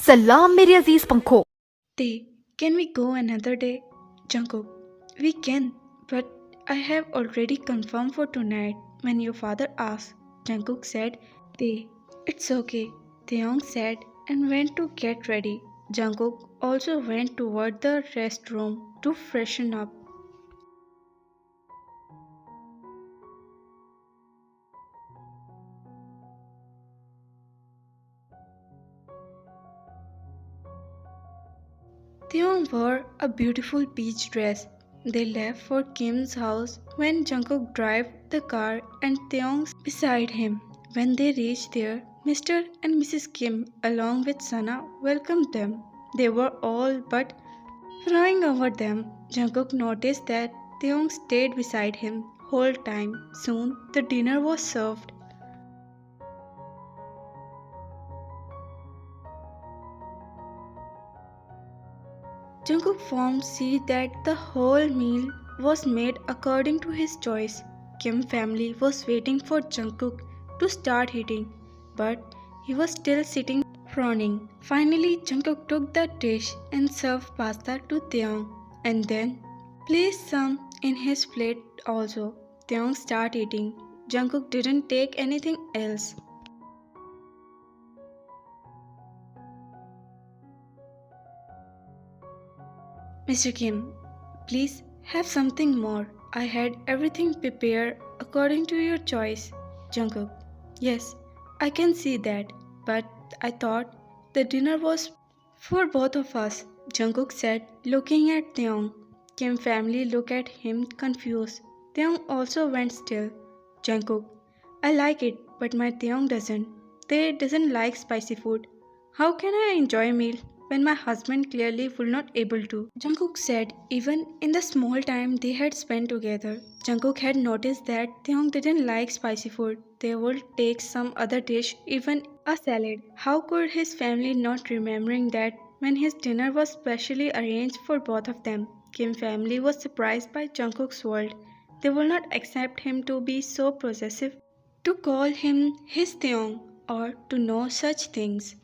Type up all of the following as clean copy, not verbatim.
सलाम मेरे अजीज पंखों। Tay, can we go another day? Jungkook, we can, but I have already confirmed for tonight when your father asked. Jungkook said, Tay, it's okay. Taeyong said and went to get ready. Jungkook also went toward the restroom to freshen up. Taeyong wore a beautiful peach dress. They left for Kim's house when Jungkook drove the car and Taeyong beside him. When they reached there, Mr. and Mrs. Kim along with Sana welcomed them. They were all but frowning over them. Jungkook noticed that Taeyong stayed beside him whole time. Soon the dinner was served. Jungkook formed see that the whole meal was made according to his choice. Kim family was waiting for Jungkook to start eating, but he was still sitting frowning. Finally, Jungkook took the dish and served pasta to Taeyong, and then placed some in his plate also. Taeyong started eating. Jungkook didn't take anything else. Mr. Kim, please have something more. I had everything prepared according to your choice. Jungkook, yes, I can see that, but I thought the dinner was for both of us. Jungkook said, looking at Taeyong. Kim family looked at him confused. Taeyong also went still. Jungkook, I like it, but my Taeyong doesn't. They doesn't like spicy food. How can I enjoy a meal when my husband clearly will not able to? Jungkook said even in the small time they had spent together, Jungkook had noticed that Taeyong didn't like spicy food. They would take some other dish, even a salad. How could his family not remembering that when his dinner was specially arranged for both of them? Kim family was surprised by Jungkook's world. They will not accept him to be so possessive, to call him his Taeyong, or to know such things.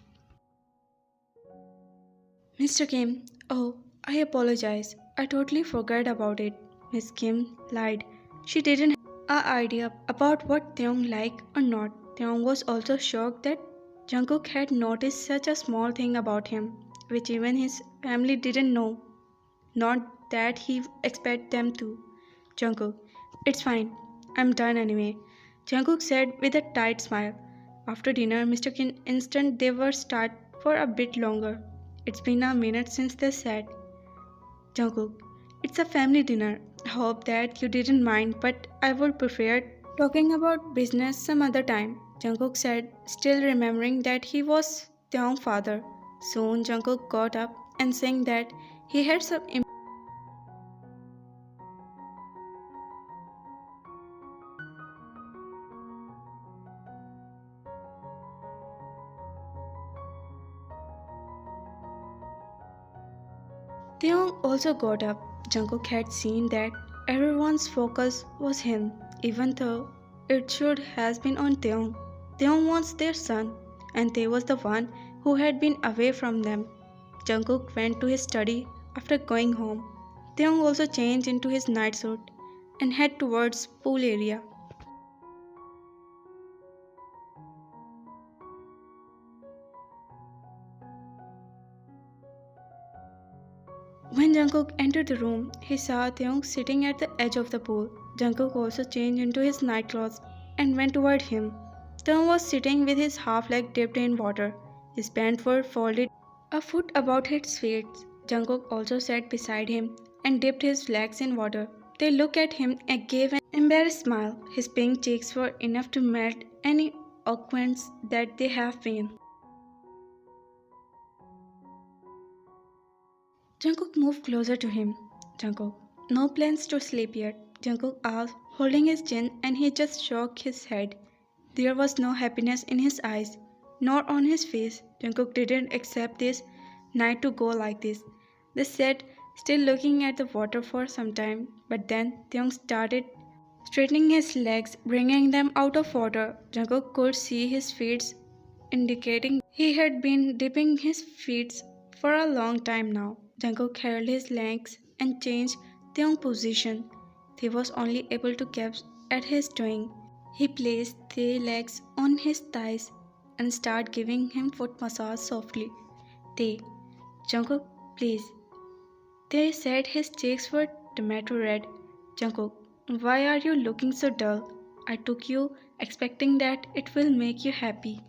Mr. Kim, oh, I apologize. I totally forgot about it. Miss Kim lied. She didn't have an idea about what Taeyong liked or not. Taeyong was also shocked that Jungkook had noticed such a small thing about him, which even his family didn't know. Not that he expected them to. Jungkook, it's fine. I'm done anyway. Jungkook said with a tight smile. After dinner, Mr. Kim instant they were start for a bit longer. It's been a minute since they sat. Jungkook, it's a family dinner. I hope that you didn't mind, but I would prefer talking about business some other time. Jungkook said, still remembering that he was Taeyong's father. Soon Jungkook got up and saying that he had some. Taeyong also got up. Jungkook had seen that everyone's focus was him, even though it should have been on Taeyong. Taeyong was their son, and Tae was the one who had been away from them. Jungkook went to his study after going home. Taeyong also changed into his night suit and head towards pool area. When Jungkook entered the room, he saw Taeyong sitting at the edge of the pool. Jungkook also changed into his nightclothes and went toward him. Taeyong was sitting with his half leg dipped in water. His pants were folded a foot about his feet. Jungkook also sat beside him and dipped his legs in water. They looked at him and gave an embarrassed smile. His pink cheeks were enough to melt any awkwardness that they have been. Jungkook moved closer to him. Jungkook, no plans to sleep yet? Jungkook asked, holding his chin, and he just shook his head. There was no happiness in his eyes, nor on his face. Jungkook didn't accept this night to go like this. They sat, still looking at the water for some time, but then Taeyong started straightening his legs, bringing them out of water. Jungkook could see his feet indicating he had been dipping his feet for a long time now. Jungkook held his legs and changed their position. He was only able to catch at his doing. He placed the legs on his thighs and started giving him foot massage softly. They, Jungkook, please. They said his cheeks were tomato red. Jungkook, why are you looking so dull? I took you expecting that it will make you happy.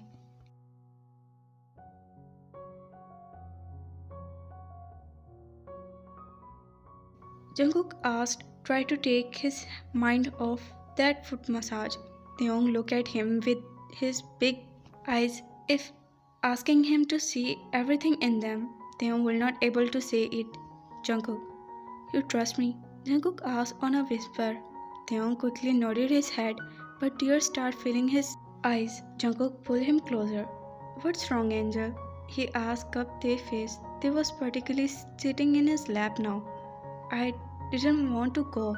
Jungkook asked, try to take his mind off that foot massage. Taeyong looked at him with his big eyes, if asking him to see everything in them. Taeyong will not able to say it. Jungkook, you trust me? Jungkook asked on a whisper. Taeyong quickly nodded his head, but tears started filling his eyes. Jungkook pulled him closer. What's wrong, Angel? He asked up their face. They was particularly sitting in his lap now. I didn't want to go.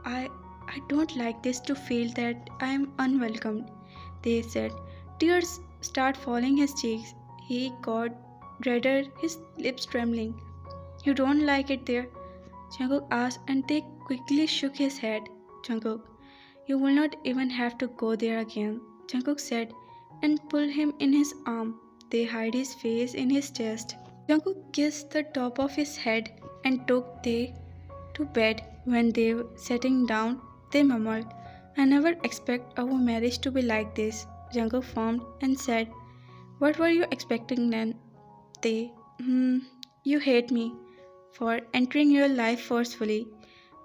I I don't like this to feel that I am unwelcomed, they said. Tears start falling his cheeks. He got redder, his lips trembling. You don't like it there? Jungkook asked and they quickly shook his head. Jungkook, you will not even have to go there again, Jungkook said and pulled him in his arm. They hid his face in his chest. Jungkook kissed the top of his head and took they to bed. When they were sitting down, they murmured, I never expect our marriage to be like this. Jungkook frowned and said, what were you expecting then? They, you hate me for entering your life forcefully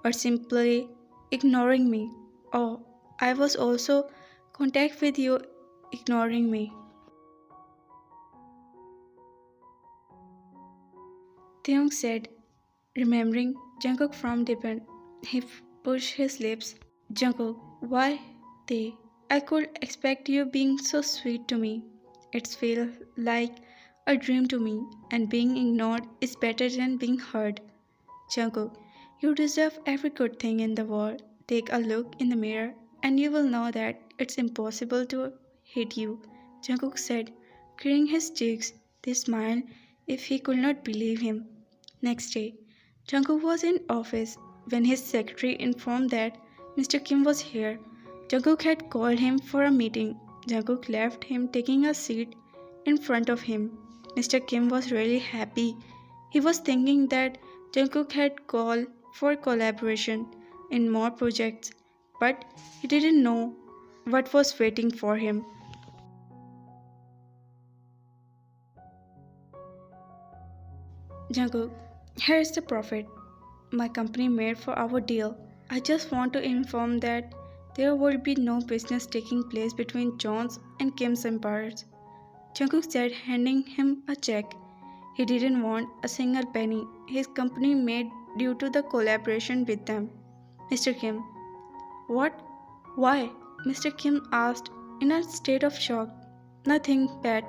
or simply ignoring me. Oh, I was also contact with you ignoring me. Taeyong said, remembering Jungkook from Dipin. He pushed his lips. Jungkook, why? They, I could expect you being so sweet to me. It feels like a dream to me, and being ignored is better than being heard. Jungkook, you deserve every good thing in the world. Take a look in the mirror, and you will know that it's impossible to hate you. Jungkook said, clearing his cheeks. They smiled if he could not believe him. Next day, Jungkook was in office when his secretary informed that Mr. Kim was here. Jungkook had called him for a meeting. Jungkook left him taking a seat in front of him. Mr. Kim was really happy. He was thinking that Jungkook had called for collaboration in more projects, but he didn't know what was waiting for him. Jungkook, here is the profit my company made for our deal. I just want to inform that there will be no business taking place between John's and Kim's empires. Jungkook said, handing him a check. He didn't want a single penny his company made due to the collaboration with them. Mr. Kim, what? Why? Mr. Kim asked in a state of shock. Nothing, Pat.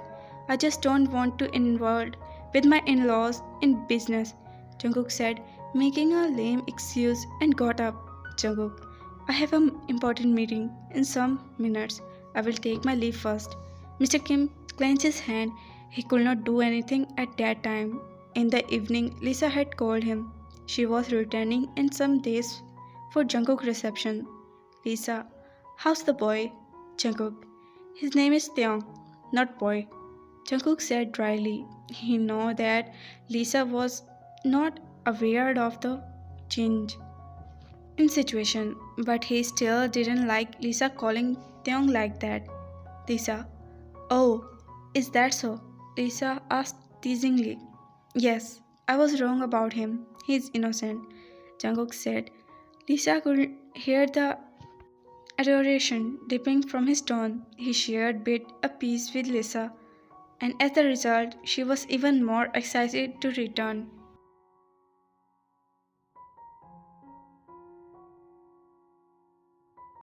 I just don't want to involve with my in-laws in business, Jungkook said, making a lame excuse and got up. Jungkook, I have an important meeting in some minutes. I will take my leave first. Mr. Kim clenched his hand. He could not do anything at that time. In the evening, Lisa had called him. She was returning in some days for Jungkook reception. Lisa, how's the boy? Jungkook, his name is Taeyong, not boy. Jungkook said dryly. He knew that Lisa was not aware of the change in situation, but he still didn't like Lisa calling Taeyong like that. Lisa, oh, is that so? Lisa asked teasingly. Yes, I was wrong about him. He's innocent, Jungkook said. Lisa could hear the adoration dripping from his tone. He shared bit a piece with Lisa, and as a result, she was even more excited to return.